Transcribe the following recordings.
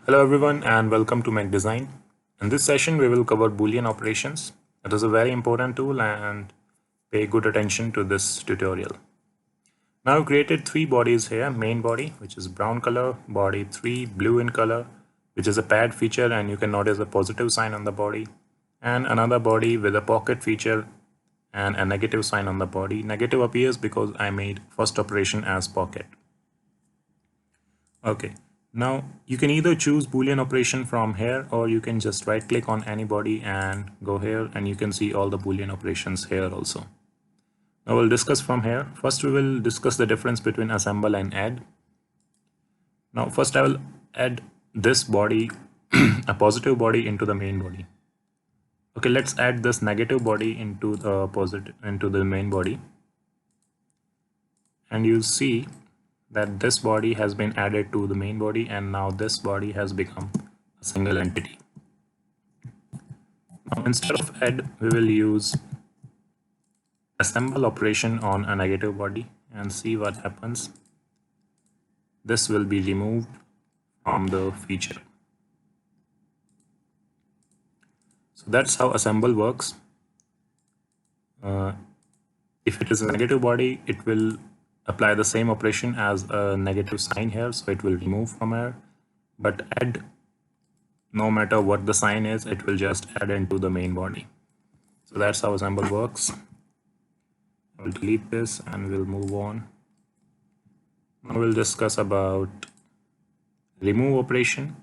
Hello everyone and welcome to Mac Design. In this session we will cover Boolean operations. It is a very important tool and pay good attention to this tutorial. Now I've created three bodies here. Main body, which is brown color, body 3 blue in color, which is a pad feature and you can notice a positive sign on the body, and another body with a pocket feature and a negative sign on the body. Negative appears because I made first operation as pocket. Okay, now you can either choose Boolean operation from here, or you can just right click on anybody and go here and you can see all the Boolean operations here also. Now we'll discuss from here. First we will discuss the difference between assemble and add. Now first I will add this body, a positive body, into the main body. Okay, let's add this negative body into the main body, and you'll see that this body has been added to the main body and now this body has become a single entity. Now instead of add, we will use assemble operation on a negative body and see what happens. This will be removed from the feature. So that's how assemble works. If it is a negative body, it will apply the same operation as a negative sign here, so it will remove from here. But add, no matter what the sign is, it will just add into the main body. So that's how assemble works. I will delete this and we'll move on. Now we'll discuss about remove operation.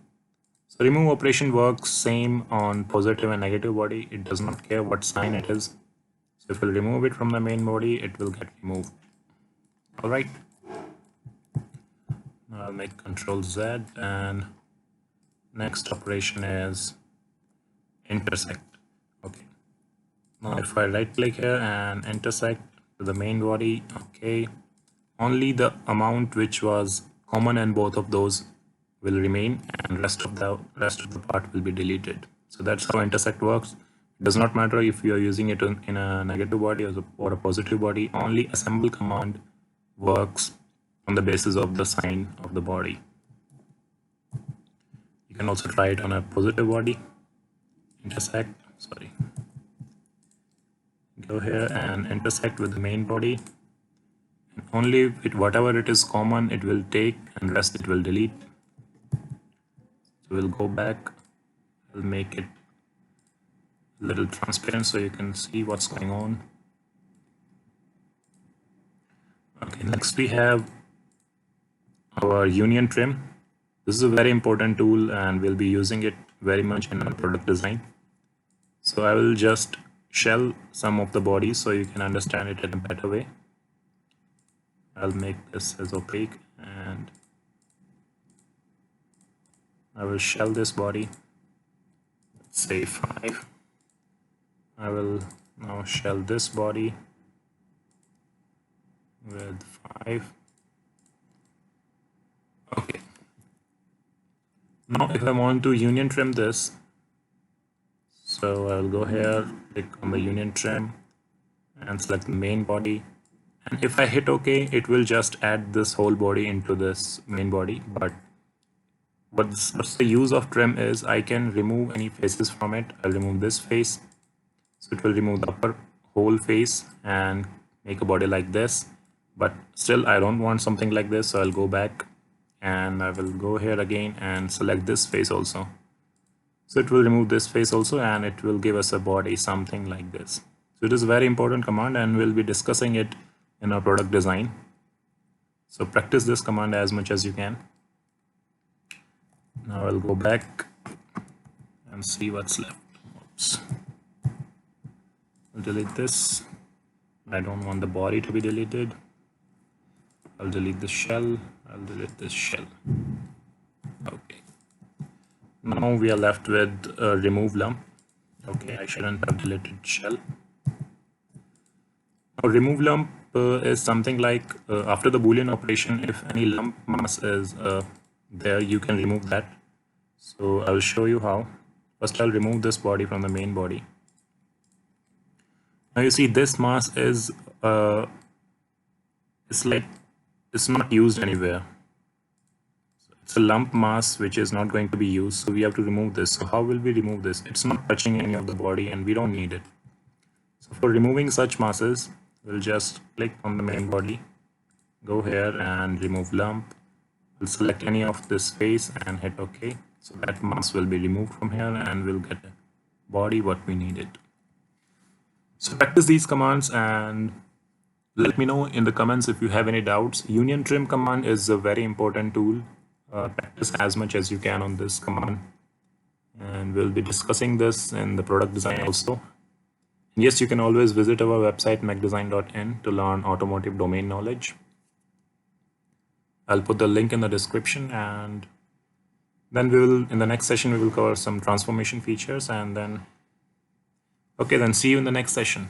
So remove operation works same on positive and negative body. It does not care what sign it is. So if we'll remove it from the main body, it will get removed. All right. Now I'll make Control Z, and next operation is intersect. Okay. Now if I right click here and intersect to the main body, okay, only the amount which was common in both of those will remain, and rest of the part will be deleted. So that's how intersect works. It does not matter if you are using it in a negative body or a positive body. Only assemble command works on the basis of the sign of the body. You can also try it on a positive body. Go here and intersect with the main body, and only whatever it is common it will take, and rest it will delete. So we'll go back. We'll make it a little transparent so you can see what's going on. Okay, next we have our union trim. This is a very important tool and we'll be using it very much in our product design. So I will just shell some of the bodies so you can understand it in a better way. I'll make this as opaque and I will shell this body. Let's say 5. I will now shell this body with 5. Okay. Now if I want to union trim this, so I'll go here, click on the union trim and select the main body. And if I hit OK, it will just add this whole body into this main body. But what's the use of trim is I can remove any faces from it. I'll remove this face. So it will remove the upper whole face and make a body like this. But still I don't want something like this, so I'll go back and I will go here again and select this face also. So it will remove this face also and it will give us a body something like this. So it is a very important command and we'll be discussing it in our product design. So practice this command as much as you can. Now I'll go back and see what's left. Oops. I'll delete this. I don't want the body to be deleted. I'll delete the shell. I'll delete this shell. Okay. Now we are left with a remove lump. Okay, I shouldn't have deleted shell. Now remove lump is something like after the Boolean operation, if any lump mass is there, you can remove that. So I'll show you how. First I'll remove this body from the main body. Now you see this mass is it's not used anywhere. it's a lump mass which is not going to be used, so we have to remove this. So how will we remove this? It's not touching any of the body and we don't need it. So for removing such masses, we'll just click on the main body, go here and remove lump. We'll select any of this face and hit OK. So that mass will be removed from here and we'll get a body what we needed. So practice these commands and let me know in the comments if you have any doubts. Union trim command is a very important tool. Practice as much as you can on this command. And we'll be discussing this in the product design also. Yes, you can always visit our website macdesign.in to learn automotive domain knowledge. I'll put the link in the description, and then in the next session we will cover some transformation features, and then see you in the next session.